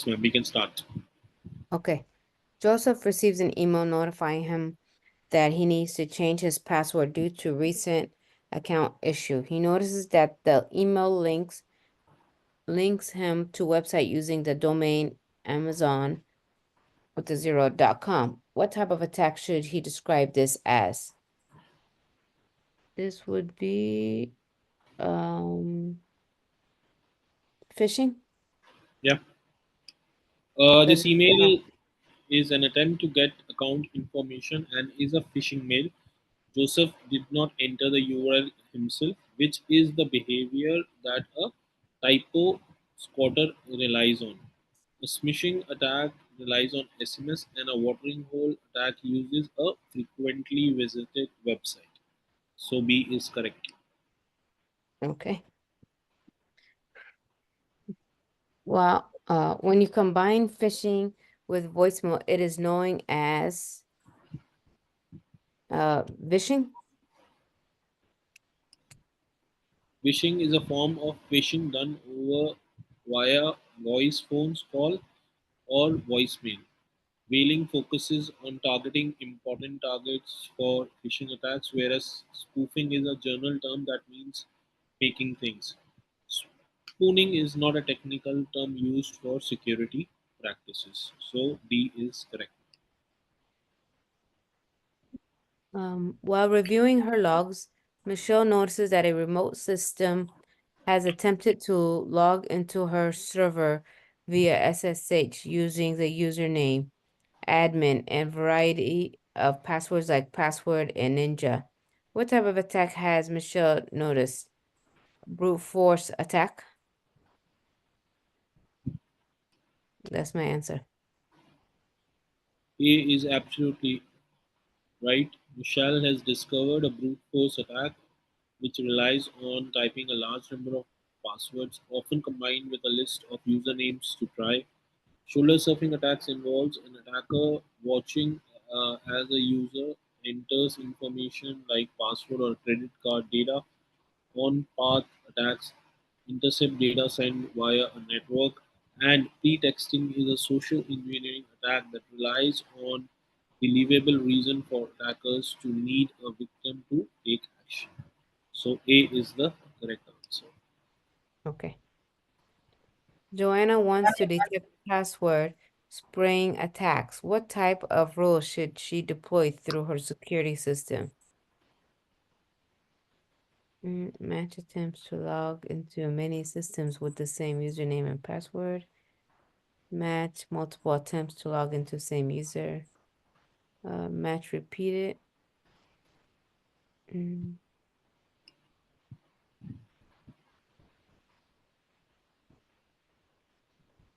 Yes, ma'am. We can start. Okay. Joseph receives an email notifying him that he needs to change his password due to recent account issue. He notices that the email links him to website using the domain Amazon with the 0.com. What type of attack should he describe this as? This would be phishing. Yeah. Does This it say how? email is an attempt to get account information and is a phishing mail. Joseph did not enter the URL himself, which is the behavior that a typo squatter relies on. A smishing attack relies on SMS, and a watering hole attack uses a frequently visited website. So B is correct. Okay. Well, when you combine phishing with voicemail, it is known as vishing. Phishing is a form of phishing done over via voice phones call or voicemail. Whaling focuses on targeting important targets for phishing attacks, whereas spoofing is a general term that means faking things. Spooning is not a technical term used for security practices. So D is correct. While reviewing her logs, Michelle notices that a remote system has attempted to log into her server via SSH using the username admin and variety of passwords like password and ninja. What type of attack has Michelle noticed? Brute force attack? That's my answer. A is absolutely right. Michelle has discovered a brute force attack which relies on typing a large number of passwords, often combined with a list of usernames to try. Shoulder surfing attacks involves an attacker watching as a user enters information like password or credit card data. On-path attacks intercept data sent via a network, and pretexting is a social engineering attack that relies on believable reason for attackers to need a victim to take action. So A is the correct answer. Okay. Joanna wants to detect password spraying attacks. What type of rules should she deploy through her security system? Match attempts to log into many systems with the same username and password. Match multiple attempts to log into same user. Match repeated. Mm,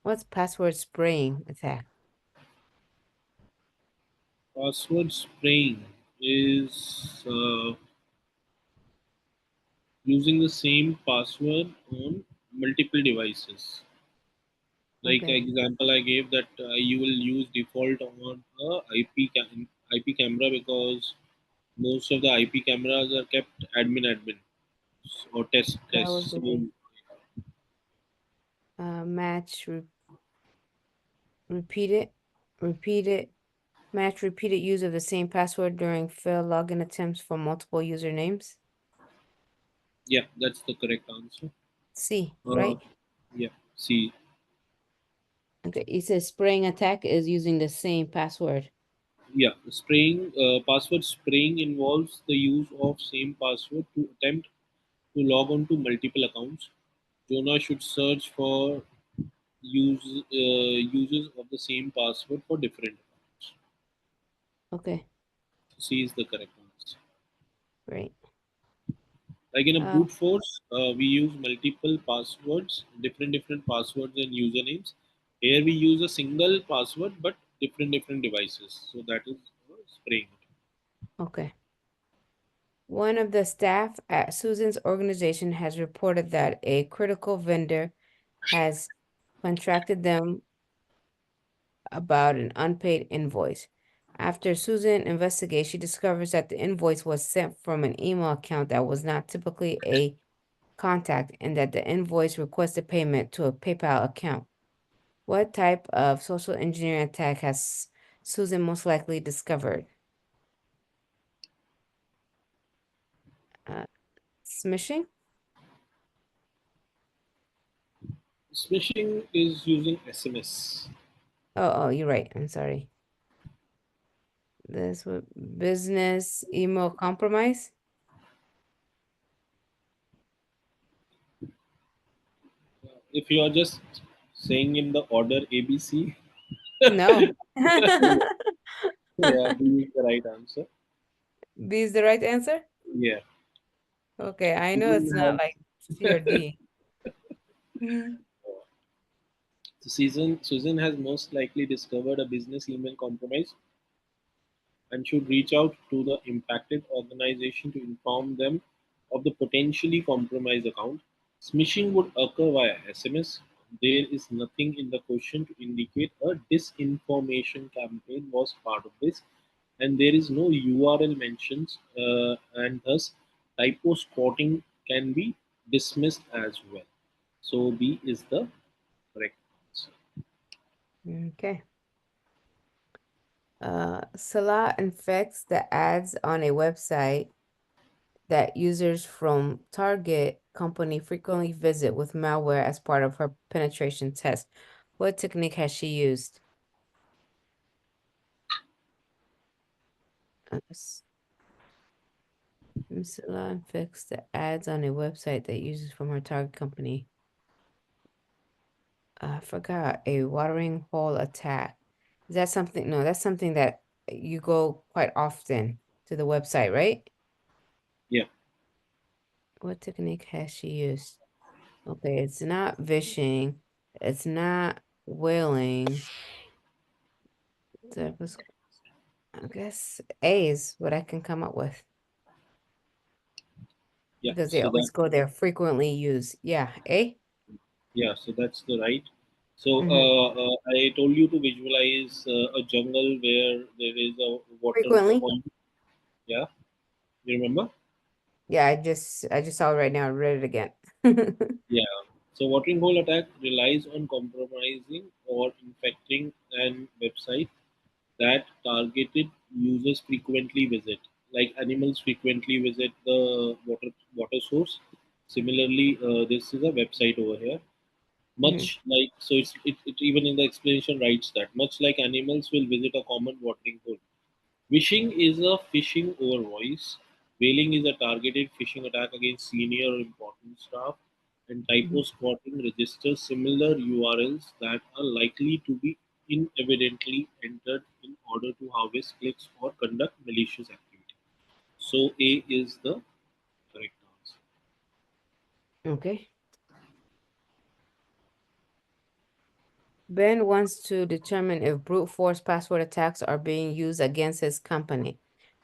What's password spraying attack? Password spraying is using the same password on multiple devices. Like Okay, example I gave that you will use default on a IP camera because most of the IP cameras are kept admin or that test. was So the match repeated. Repeated Match repeated use of the same password during failed login attempts for multiple usernames. yeah, that's the correct answer. C, Uh, right? yeah, see, Okay, it says spraying attack is using the same password. yeah, spraying password spraying involves the use of same password to attempt to log on to multiple accounts. Jonah should search for uses of the same password for different accounts. Okay, C is the correct answer. great. Like in a Uh, brute force, we use multiple passwords, different passwords and usernames. Here we use a single password but different devices. So that is spraying. okay. One of the staff at Susan's organization has reported that a critical vendor has contracted them about an unpaid invoice. After Susan investigates, she discovers that the invoice was sent from an email account that was not typically a contact and that the invoice requested payment to a PayPal account. What type of social engineering attack has Susan most likely discovered? Uh, smishing? Smishing is using SMS. Oh, you're right. I'm sorry. This would business email compromise? If you are just saying in the order ABC, No. yeah, B is the right answer. B is the right answer? Yeah. Okay, I know Susan it's not has, like C or D. Mhm. Susan has most likely discovered a business email compromise and should reach out to the impacted organization to inform them of the potentially compromised account. Smishing would occur via SMS. There is nothing in the question to indicate a disinformation campaign was part of this, and there is no URL mentions, and thus typo spotting can be dismissed as well. So B is the correct answer. Okay. Salah infects the ads on a website that users from target company frequently visit with malware as part of her penetration test. What technique has she used? Salah infects the ads on a website that users from her target company. I forgot. A watering hole attack. Is that something? No, that's something that you go quite often to the website, right? Yeah, What technique has she used? Okay, it's not vishing. It's not whaling. That was, I guess, A is what I can come up with yeah. because they So that always go there frequently use. Yeah, A. Yeah, so that's the right. So Mm-hmm. I told you to visualize a jungle where there is a water Frequently. pond. Yeah, you remember? Yeah, I just saw it right now. I read it again. Yeah. So watering hole attack relies on compromising or infecting an website that targeted users frequently visit. Like animals frequently visit the water source. Similarly, this is a website over here. Mhm, Much like so, it even in the explanation writes that much like animals will visit a common watering hole. Wishing is a phishing over voice. Whaling is a targeted phishing attack against senior or important staff. And typo mhm. spotting registers similar URLs that are likely to be inadvertently entered in order to harvest clicks or conduct malicious activity. So A is the correct answer. Okay. Ben wants to determine if brute force password attacks are being used against his company.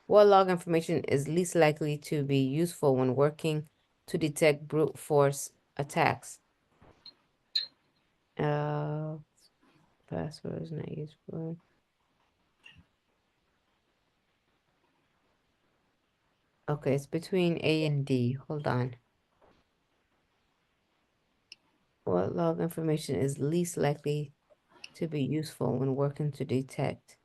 What log information is least likely to be useful when working to detect brute force attacks? Uh, password is not useful. Okay, it's between A and D. Hold on. What log information is least likely to be useful when working to detect?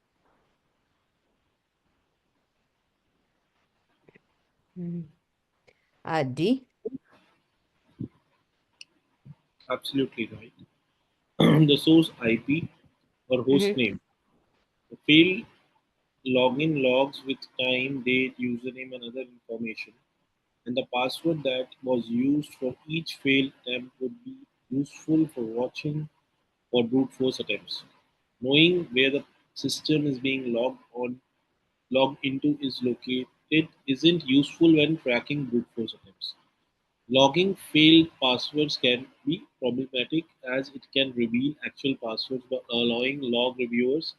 Hmm. D? Absolutely right. The source IP or host Mm-hmm. name. The field login logs with time, date, username, and other information, and the password that was used for each failed attempt would be useful for watching or brute force attempts. Knowing where the system is being logged into is located isn't useful when tracking brute force attempts. Logging failed passwords can be problematic as it can reveal actual passwords by allowing log reviewers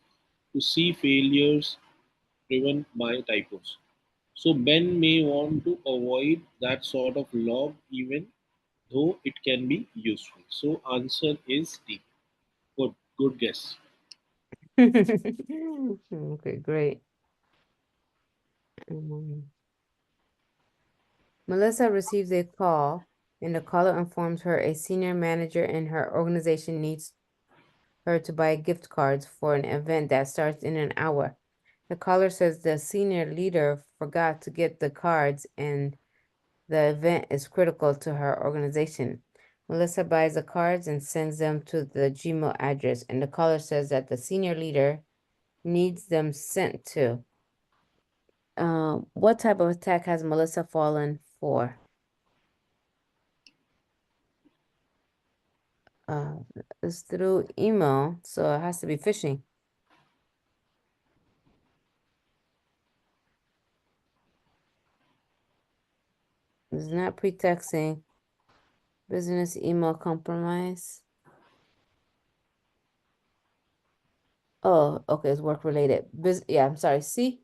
to see failures driven by typos. So Ben may want to avoid that sort of log even though it can be useful. So answer is D. Good guess. Okay, great. Um, Melissa receives a call, and the caller informs her a senior manager in her organization needs her to buy gift cards for an event that starts in an hour. The caller says the senior leader forgot to get the cards and the event is critical to her organization. Melissa buys the cards and sends them to the Gmail address, and the caller says that the senior leader needs them sent to. What type of attack has Melissa fallen for? Uh, it's through email, so it has to be phishing. It's not pretexting. Business email compromise. Oh, okay, it's work related. Yeah, I'm sorry. C.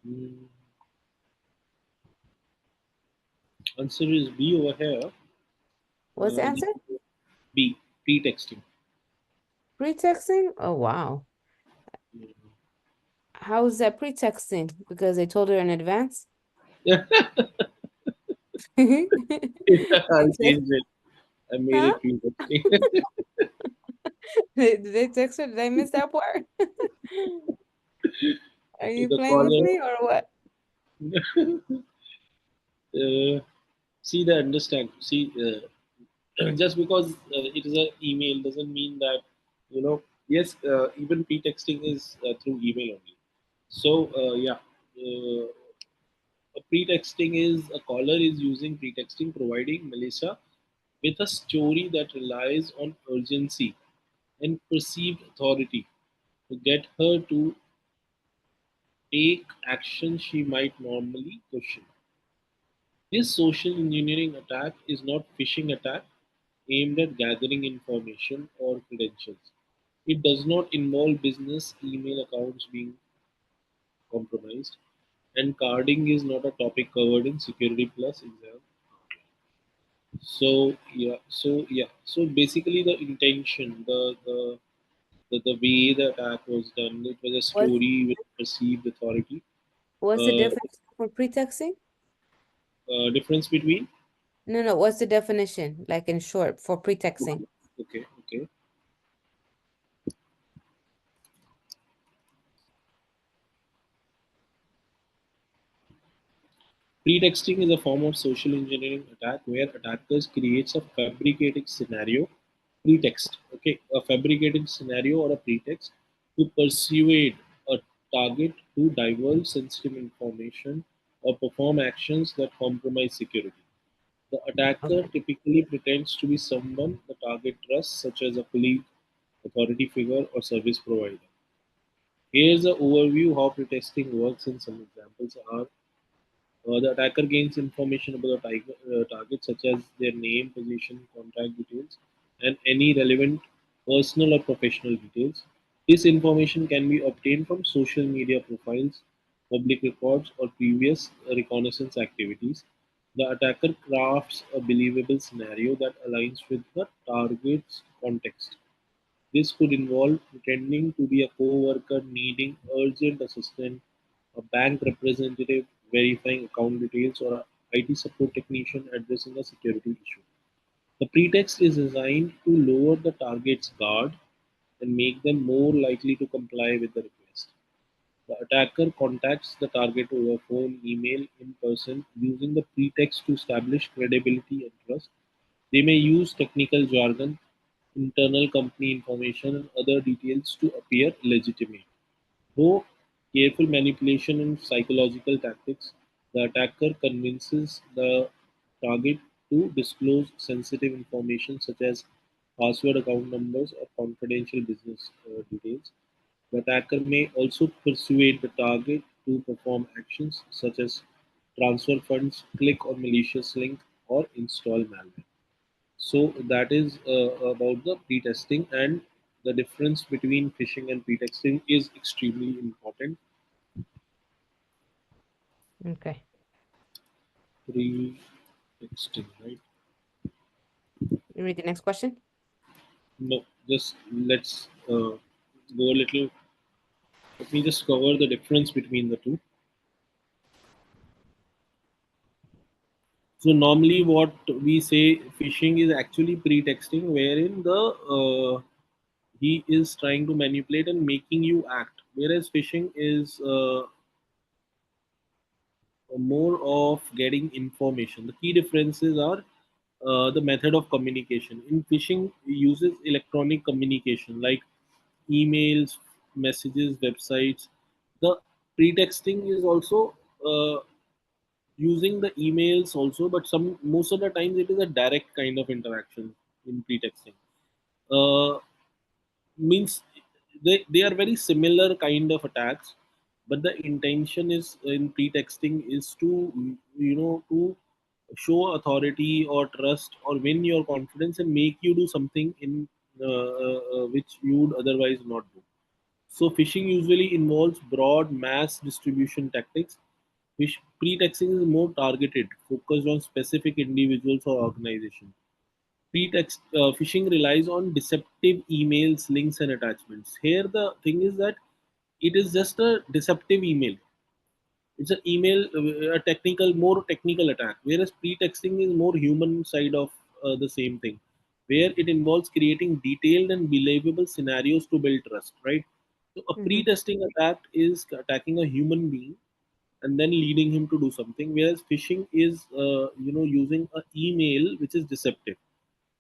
Mm, Answer is B over here. What's the The answer? B, pretexting. Pretexting? Oh, wow. How is that pretexting? Because they told her in advance? Yeah, They I text, changed it. I made huh? it pretexting. Did they text her? Did I miss that part? Are So you the playing with caller, me or what? see the understand. See, just because it is an email doesn't mean that yes, even pretexting is through email only. So yeah, a pretexting is a caller is using pretexting, providing Melissa with a story that relies on urgency and perceived authority to get her to take action she might normally question. This social engineering attack is not phishing attack aimed at gathering information or credentials. It does not involve business email accounts being compromised, and carding is not a topic covered in Security Plus exam. So basically the intention, the way the attack was done, it was a What's story with perceived authority. what's the Uh, definition for pretexting? Difference between. No, no, what's the definition, like in short, for pretexting? Okay. Pretexting is a form of social engineering attack where attackers creates a fabricated scenario, pretext, okay, a fabricated scenario or a pretext to persuade a target to divulge sensitive information or perform actions that compromise security. The attacker Okay. typically pretends to be someone the target trusts, such as a colleague, authority figure, or service provider. Here's an overview how pretexting works, and some examples are the attacker gains information about the target, such as their name, position, contact details, and any relevant personal or professional details. This information can be obtained from social media profiles, public records, or previous reconnaissance activities. The attacker crafts a believable scenario that aligns with the target's context. This could involve pretending to be a co-worker needing urgent assistance, a bank representative verifying account details, or a IT support technician addressing a security issue. The pretext is designed to lower the target's guard and make them more likely to comply with the request. The attacker contacts the target over phone, email, in person, using the pretext to establish credibility and trust. They may use technical jargon, internal company information, and other details to appear legitimate. Through careful manipulation and psychological tactics, the attacker convinces the target to disclose sensitive information such as password, account numbers, or confidential business details. The attacker may also persuade the target to perform actions such as transfer funds, click on malicious link, or install malware. So that is about the pre-testing, and the difference between phishing and pre-testing is extremely important. Okay. Pre-testing, right? You read the next question? No, just let's go a little. Let me just cover the difference between the two. So normally, what we say phishing is actually pre-texting, wherein the He is trying to manipulate and making you act. Whereas phishing is more of getting information. The key differences are the method of communication. In phishing, it uses electronic communication like emails, messages, websites. The pretexting is also using the emails also, but some most of the times it is a direct kind of interaction in pretexting. Uh, Means they are very similar kind of attacks, but the intention is in pretexting is to to show authority or trust or win your confidence and make you do something in which you would otherwise not do. So phishing usually involves broad mass distribution tactics, which pretexting is more targeted, focused on specific individuals or organizations. Pretext phishing relies on deceptive emails, links, and attachments. Here, the thing is that it is just a deceptive email. It's an email, a technical, more technical attack. Whereas pretexting is more human side of the same thing, where it involves creating detailed and believable scenarios to build trust. Right. So a Mm-hmm. pre-testing attack is attacking a human being and then leading him to do something, whereas phishing is using a email which is deceptive.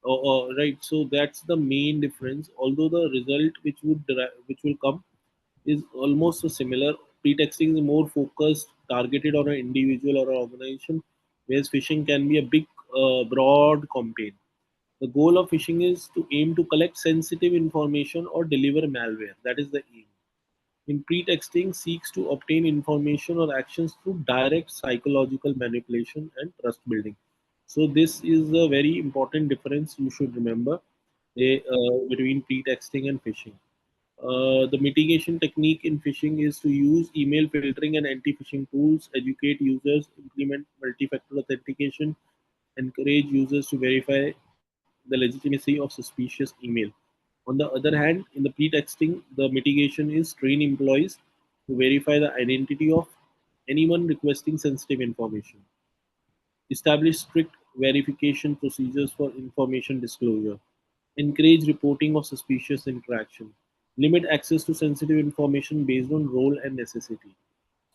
Right. So that's the main difference. Although the result which will come is almost so similar. Pretexting is more focused, targeted on an individual or an organization, whereas phishing can be a big, broad campaign. The goal of phishing is to aim to collect sensitive information or deliver malware. That is the aim. In pretexting seeks to obtain information or actions through direct psychological manipulation and trust building. So this is a very important difference you should remember between pretexting and phishing. The mitigation technique in phishing is to use email filtering and anti-phishing tools, educate users, implement multi-factor authentication, encourage users to verify the legitimacy of suspicious email. On the other hand, in the pretexting, the mitigation is train employees to verify the identity of anyone requesting sensitive information, establish strict verification procedures for information disclosure, encourage reporting of suspicious interaction, limit access to sensitive information based on role and necessity.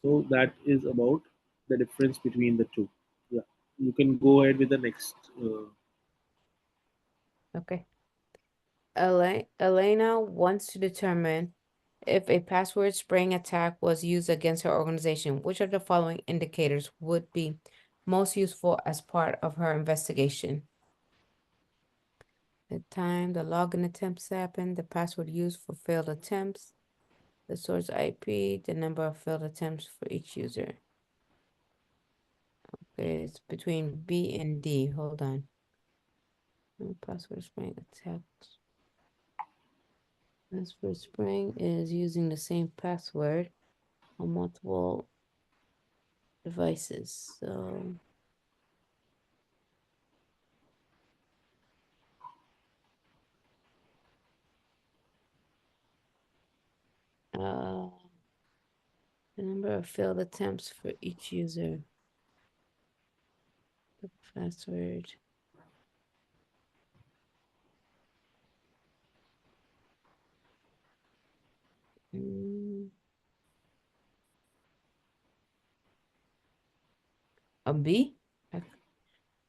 So that is about the difference between the two. Yeah, you can go ahead with the next. Okay. Elena wants to determine if a password spraying attack was used against her organization. Which of the following indicators would be most useful as part of her investigation? The time the login attempts happened, the password used for failed attempts, the source IP, the number of failed attempts for each user. Okay, it's between B and D. Hold on. Password spraying attacks. Password spraying is using the same password on multiple devices. So, uh, the number of failed attempts for each user. The password. Mm, a B? I'm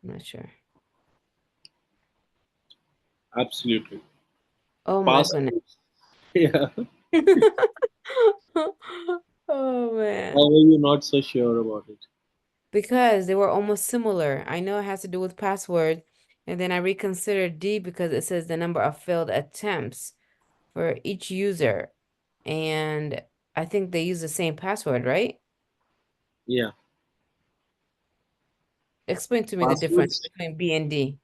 not sure. Absolutely. Oh my goodness. Passwords. Yeah. Oh How man. are you not so sure about it? Because they were almost similar. I know it has to do with password. And then I reconsidered D because it says the number of failed attempts for each user. And I think they use the same password, right? Yeah. Explain to me the difference Passwords. between B and D.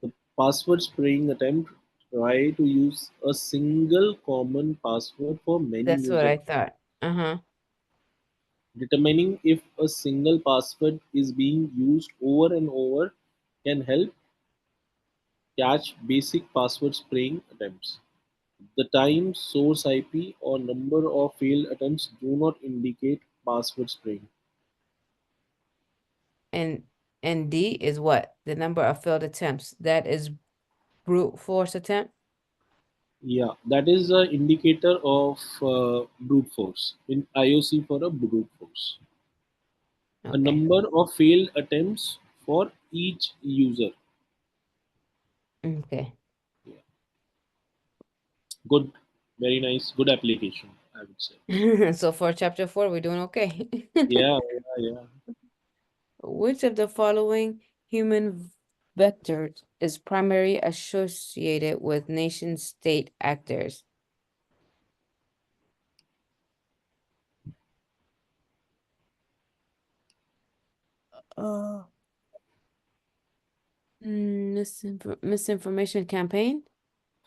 The password spraying attempt try to use a single common password for many That's what users. I thought. Uh-huh. Determining if a single password is being used over and over can help catch basic password spraying attempts. The time, source IP, or number of failed attempts do not indicate password spraying. And and D is what? The number of failed attempts. That is brute force attempt. Yeah, that is an indicator of brute force. In IOC for a brute force, a Okay. number of failed attempts for each user. Okay. Yeah. Good, very nice, good application, I would say. So for chapter 4, we're doing okay. Yeah, yeah. Which of the following human vectors is primarily associated with nation state actors? Uh, misinformation campaign?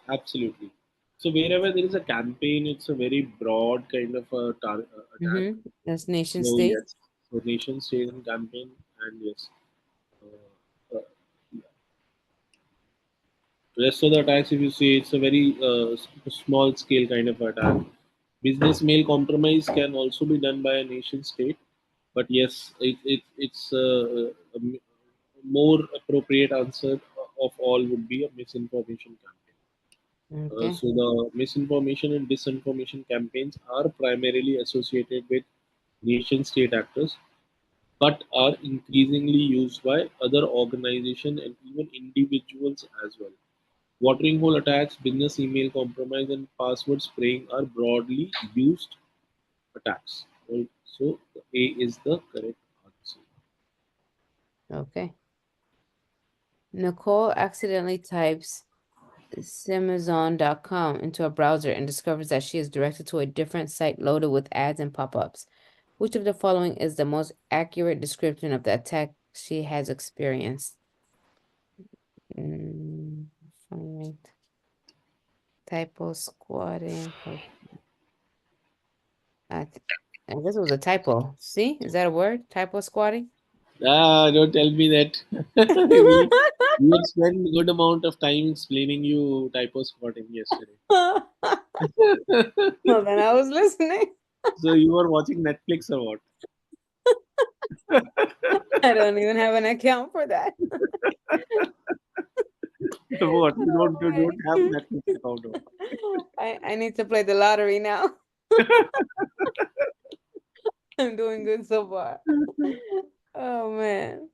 Absolutely. So wherever there is a campaign, it's a very broad kind of a attack. That's nation So state. yes, so nation state and campaign, and yes, uh, yeah. Rest of the attacks, if you see, it's a very small scale kind of attack. Business mail compromise can also be done by a nation state, but yes, it's a more appropriate answer of all would be a misinformation campaign. Okay. So the misinformation and disinformation campaigns are primarily associated with nation state actors, but are increasingly used by other organizations and even individuals as well. Watering hole attacks, business email compromise, and password spraying are broadly used attacks. Right? So the A is the correct answer. Okay. Nicole accidentally types Simazon.com into a browser and discovers that she is directed to a different site loaded with ads and pop-ups. Which of the following is the most accurate description of the attack she has experienced? Mm, right. Typo squatting. I, th- I guess it was a typo. See? Is that a word? Typo squatting? Ah, don't tell me that. We had spent a good amount of time explaining you typo spotting yesterday. Well, then I was listening. So you were watching Netflix or what? I don't even have an account for that. What? You don't Oh, have man. Netflix account or I need to play the lottery now. I'm doing good so far. what? Oh man.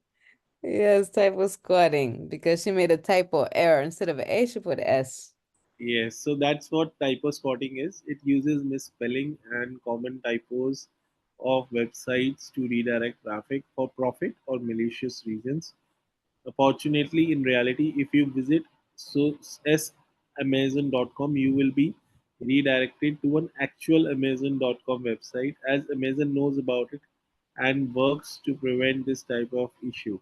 Yes, typo squatting because she made a typo error instead of an A, she put S. Yes, so that's what typo spotting is. It uses misspelling and common typos of websites to redirect traffic for profit or malicious reasons. Fortunately, in reality, if you visit so samazon.com, you will be redirected to an actual amazon.com website as Amazon knows about it and works to prevent this type of issue.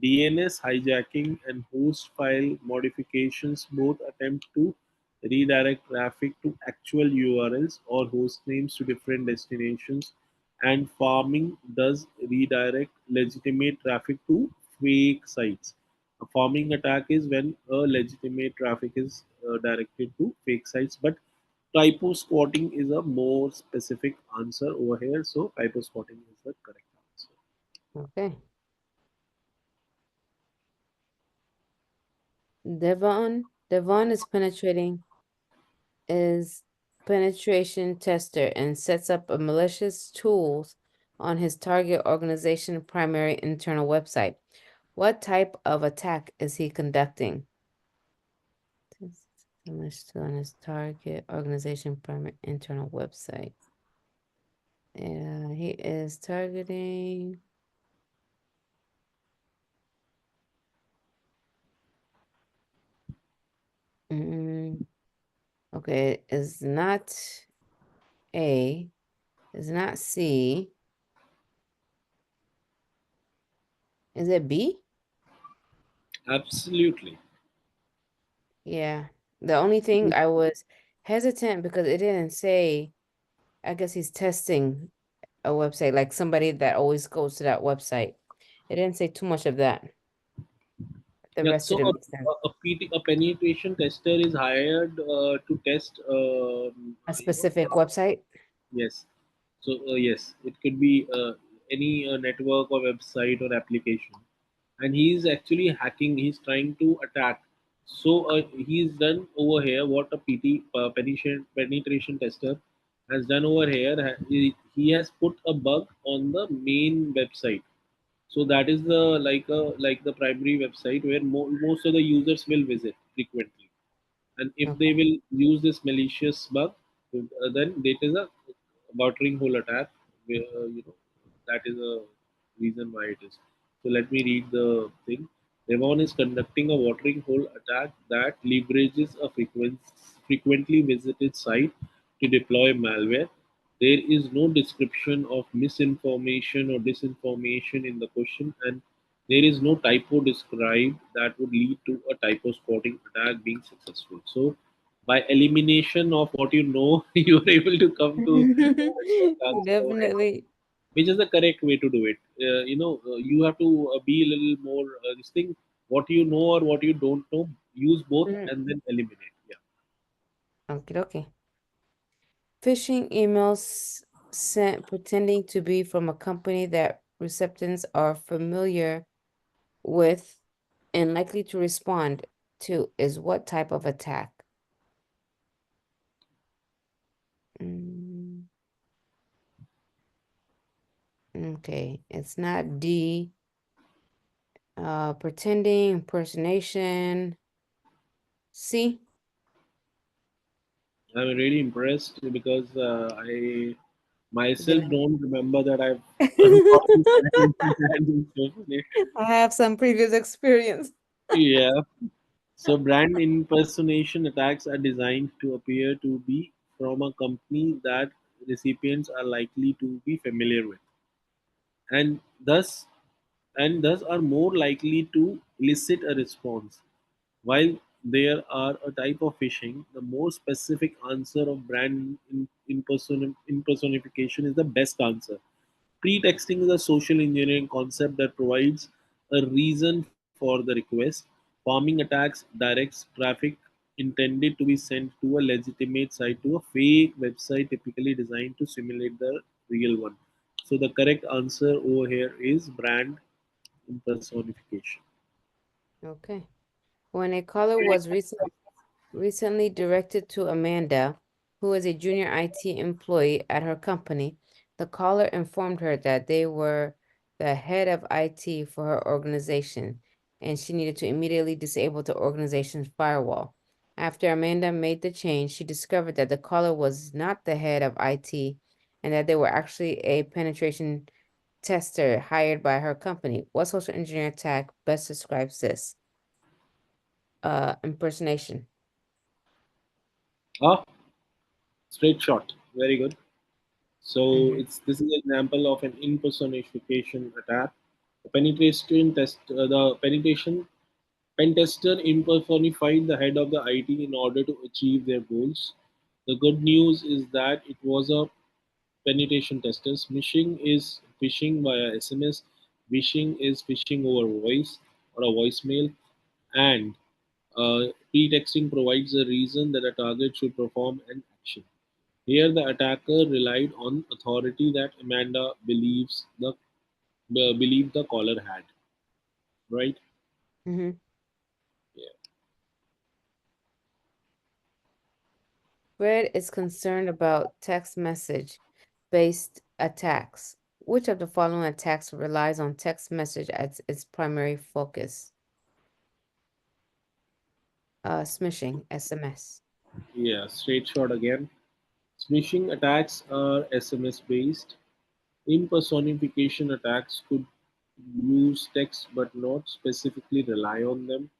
DNS hijacking and host file modifications both attempt to redirect traffic to actual URLs or host names to different destinations, and farming does redirect legitimate traffic to fake sites. A farming attack is when a legitimate traffic is directed to fake sites, but typo squatting is a more specific answer over here. So typo squatting is the correct answer. Okay. Devon is penetration tester and sets up a malicious tools on his target organization primary internal website. What type of attack is he conducting? Malicious tool on his target organization primary internal website. Yeah, he is targeting. Mm, okay, is not A, is not C. Is it B? Absolutely. Yeah. The only thing I was hesitant because it didn't say, I guess he's testing a website, like somebody that always goes to that website. It didn't say too much of that. The Yeah. rest So didn't make sense. a penetration tester is hired to test. A specific website? Yes. So yes, it could be any network or website or application, and he's actually hacking. He's trying to attack. So he's done over here what a penetration tester has done over here. He has put a bug on the main website. So that is the like the primary website where most of the users will visit frequently. And if they Okay. will use this malicious bug, then it is a watering hole attack. Where, that is a reason why it is. So let me read the thing. Devon is conducting a watering hole attack that leverages a frequently visited site to deploy malware. There is no description of misinformation or disinformation in the question, and there is no typo described that would lead to a typo spotting attack being successful. So, by elimination of what you know, you are able to come to a correct answer, and Definitely. which is the correct way to do it. You have to be a little more this thing. What you know or what you don't know, use both Mm, and then eliminate. Yeah. okie dokie. Phishing emails sent pretending to be from a company that recipients are familiar with and likely to respond to is what type of attack? Mm, okay, it's not D. Pretending, impersonation. C. I'm really impressed because I myself Did don't remember that I've gotten I? brand impersonation. I have some previous experience. Yeah. So brand impersonation attacks are designed to appear to be from a company that recipients are likely to be familiar with, and thus are more likely to elicit a response. While there are a type of phishing, the more specific answer of brand impersonification is the best answer. Pretexting is a social engineering concept that provides a reason for the request. Farming attacks directs traffic intended to be sent to a legitimate site to a fake website typically designed to simulate the real one. So the correct answer over here is brand impersonification. Okay. When a caller was recently directed to Amanda, who is a junior IT employee at her company, the caller informed her that they were the head of IT for her organization and she needed to immediately disable the organization's firewall. After Amanda made the change, she discovered that the caller was not the head of IT and that they were actually a penetration tester hired by her company. What social engineering attack best describes this? Impersonation. Ah, straight shot. Very good. So Mm-hmm. it's this is an example of an impersonification attack. The penetration pen tester impersonified the head of the IT in order to achieve their goals. The good news is that it was a penetration tester. Smishing is phishing via SMS. Phishing is phishing over voice or a voicemail, and pretexting provides a reason that a target should perform an action. Here, the attacker relied on authority that Amanda believed the caller had. Right? Mm-hmm. Yeah. Fred is concerned about text message based attacks. Which of the following attacks relies on text message as its primary focus? Smishing, SMS. Yeah. Straight shot again. Smishing attacks are SMS based. Impersonification attacks could use text but not specifically rely on them.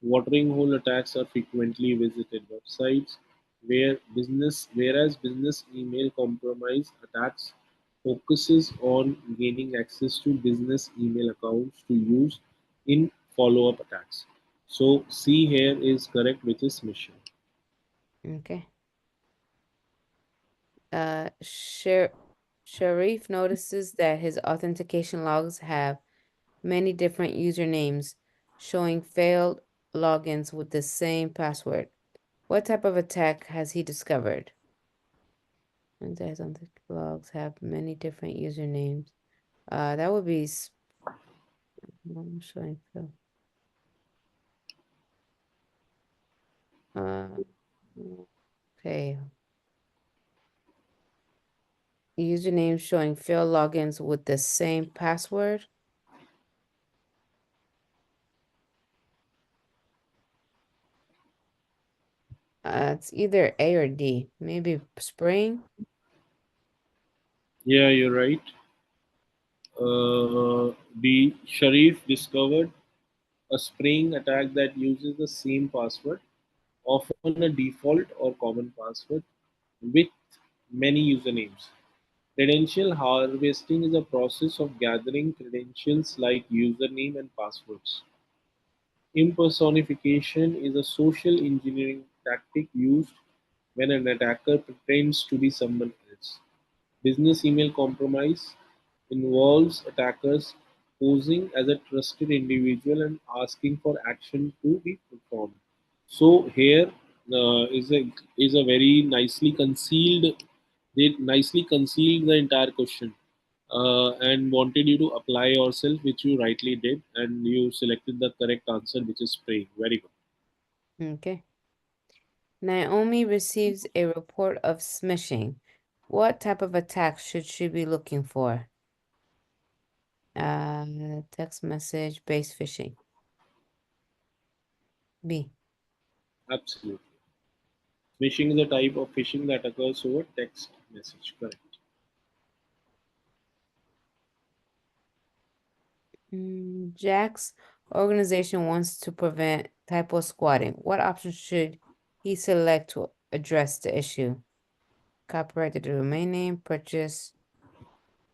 Watering hole attacks are frequently visited websites, whereas business email compromise attacks focuses on gaining access to business email accounts to use in follow-up attacks. So C here is correct, which is mission. Okay. Sher Sharif notices that his authentication logs have many different usernames showing failed logins with the same password. What type of attack has he discovered? And his authentic logs have many different usernames. That would be I'm showing failed. Uh, okay. Username showing failed logins with the same password. It's either A or D. Maybe spring. Yeah, you're right. The Sharif discovered a spraying attack that uses the same password, often a default or common password, with many usernames. Credential harvesting is a process of gathering credentials like username and passwords. Impersonification is a social engineering tactic used when an attacker pretends to be someone else. Business email compromise involves attackers posing as a trusted individual and asking for action to be performed. So here is a very nicely concealed. They nicely concealed the entire question and wanted you to apply yourself, which you rightly did, and you selected the correct answer, which is praying. Very good. Okay. Naomi receives a report of smishing. What type of attack should she be looking for? Text message based phishing. B. Absolutely. Phishing is a type of phishing that occurs over text message. Correct. Jack's organization wants to prevent typo squatting. What option should he select to address the issue? Copyright the domain name, purchase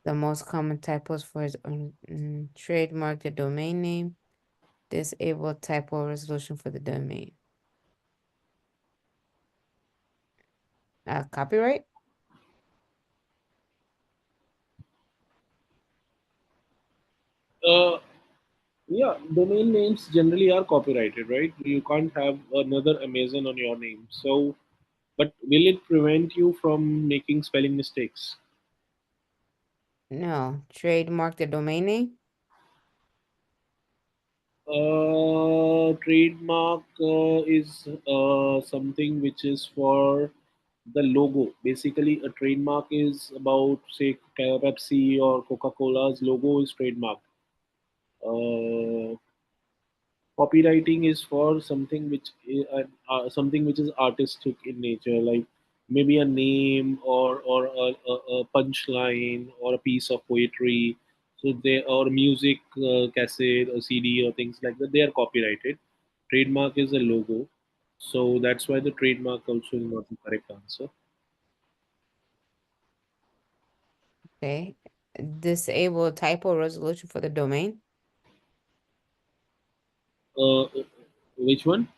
the most common typos for his own, trademark the domain name, disable typo resolution for the domain. Copyright? Uh, yeah, domain names generally are copyrighted, right? You can't have another Amazon on your name. So, but will it prevent you from making spelling mistakes? No. Trademark the domain name? Trademark is something which is for the logo. Basically, a trademark is about, say, Pepsi or Coca Cola's logo is trademark. Uh, Copywriting is for something which is artistic in nature, like maybe a name or a punchline or a piece of poetry. So they or music cassette or CD or things like that, they are copyrighted. Trademark is a logo, so that's why the trademark also is not the correct answer. Okay. Disable typo resolution for the domain? uh, which one?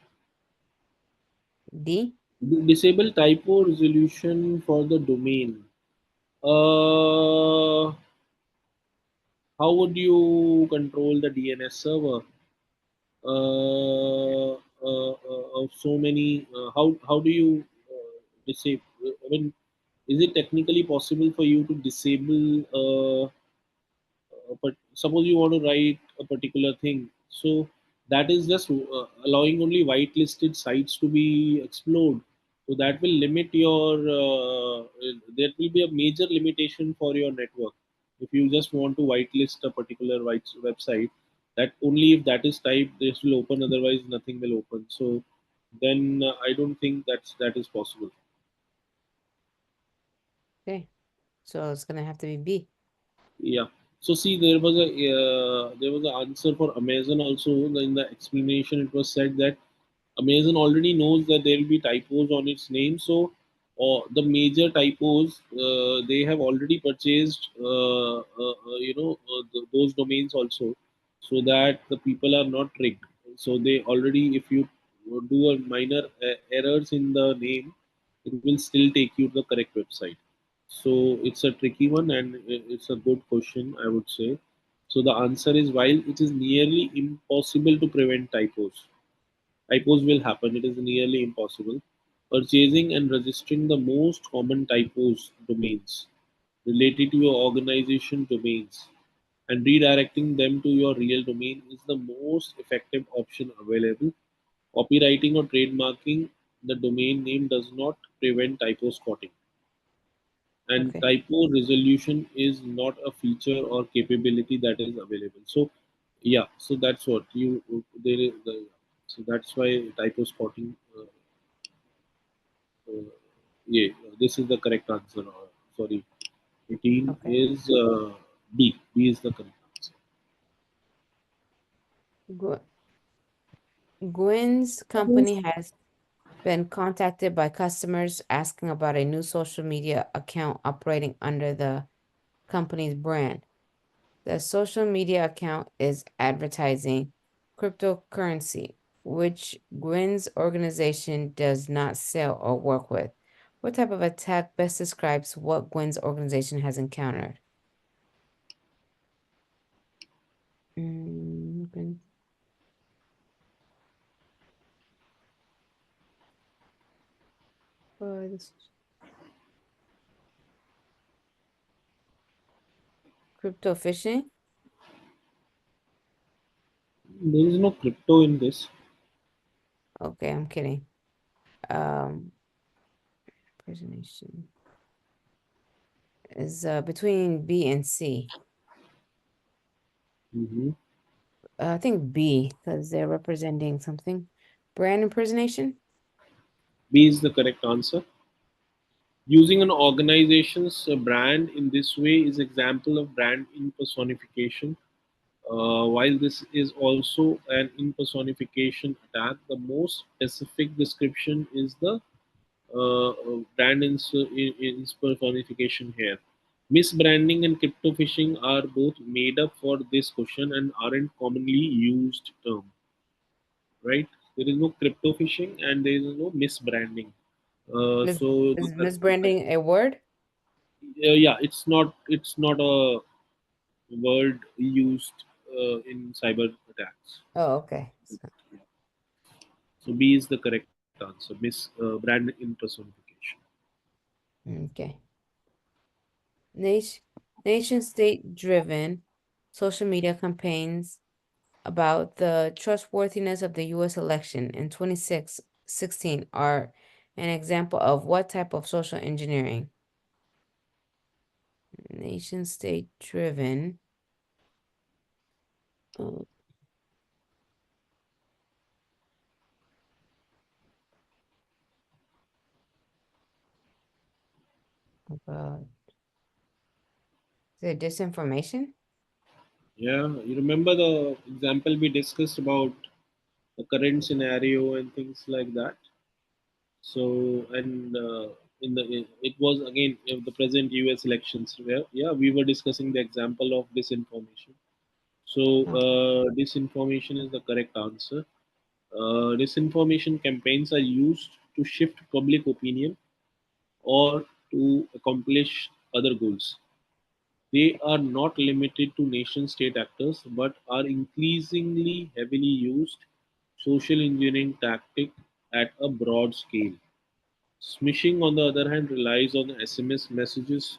D? Disable typo resolution for the domain. uh How would you control the DNS server of so many? How do you disable? I mean, is it technically possible for you to disable? But suppose you want to write a particular thing, so that is just allowing only whitelisted sites to be explored. So that will limit your. There will be a major limitation for your network if you just want to whitelist a particular website. That only if that is typed, this will open. Otherwise, nothing will open. So then I don't think that is possible. Okay. So it's gonna have to be B. Yeah. So see, there was an answer for Amazon also. In the explanation, it was said that Amazon already knows that there will be typos on its name. So, the major typos they have already purchased, those domains also, so that the people are not tricked. So they already, if you do a minor errors in the name, it will still take you to the correct website. So it's a tricky one, and it's a good question, I would say. So the answer is, while it is nearly impossible to prevent typos, typos will happen. It is nearly impossible. Purchasing and registering the most common typos domains related to your organization domains and redirecting them to your real domain is the most effective option available. Copywriting or trademarking the domain name does not prevent typo spotting, and Okay. typo resolution is not a feature or capability that is available. So yeah, so that's what you there is the, so that's why typo spotting, uh, yeah, this is the correct answer. Sorry, 18 Okay. is B is the correct answer. Gu- Gwen's company has been contacted by customers asking about a new social media account operating under the company's brand. The social media account is advertising cryptocurrency, which Gwen's organization does not sell or work with. What type of attack best describes what Gwen's organization has encountered? Gwen- this crypto phishing? There is no crypto in this. Okay, I'm kidding. Um, Impersonation is between B and C. Hmm. I think B because they're representing something. Brand impersonation? B is the correct answer. Using an organization's brand in this way is example of brand impersonification. While this is also an impersonification attack, the most specific description is the brand impersonification here. Misbranding and crypto phishing are both made up for this question and aren't commonly used term, right? There is no crypto phishing and there is no misbranding. Mis So is that's the correct. misbranding a word? Yeah, it's not a word used in cyber attacks. Oh, okay. So B is the correct answer. Brand impersonification. Okay. Nation Nation state driven social media campaigns about the trustworthiness of the US election in 2016 are an example of what type of social engineering? Nation state driven. Oh, about the disinformation? Yeah, you remember the example we discussed about the current scenario and things like that. So and in the it was again the present U.S. elections where yeah we were discussing the example of disinformation. So Okay. disinformation is the correct answer. Disinformation campaigns are used to shift public opinion or to accomplish other goals. They are not limited to nation state actors but are increasingly heavily used social engineering tactic at a broad scale. Smishing, on the other hand, relies on SMS messages.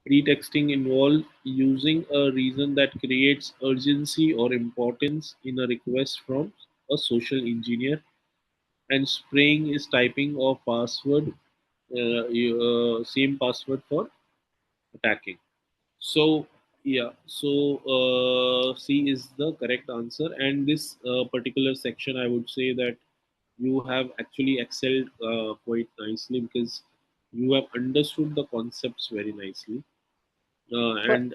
Pretexting involves using a reason that creates urgency or importance in a request from a social engineer, and spraying is typing of password, same password for attacking. So yeah, so C is the correct answer, and this particular section I would say that you have actually excelled quite nicely because you have understood the concepts very nicely, What? and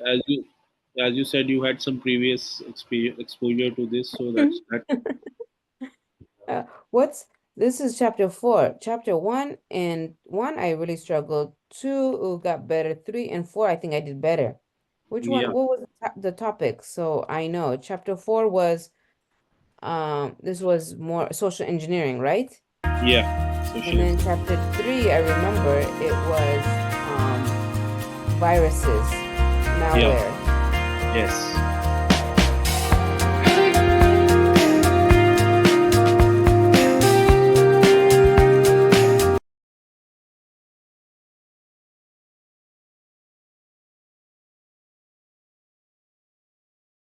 as you said you had some previous exposure to this, so that's that. What's this is chapter 4. Chapter 1 and 1 I really struggled. 2 got better. 3 and 4 I think I did better. Which one? Yeah, What was the topic? So I know chapter 4 was this was more social engineering, right? yeah, And socialism. then chapter 3 I remember it was viruses, Yeah, malware. yes.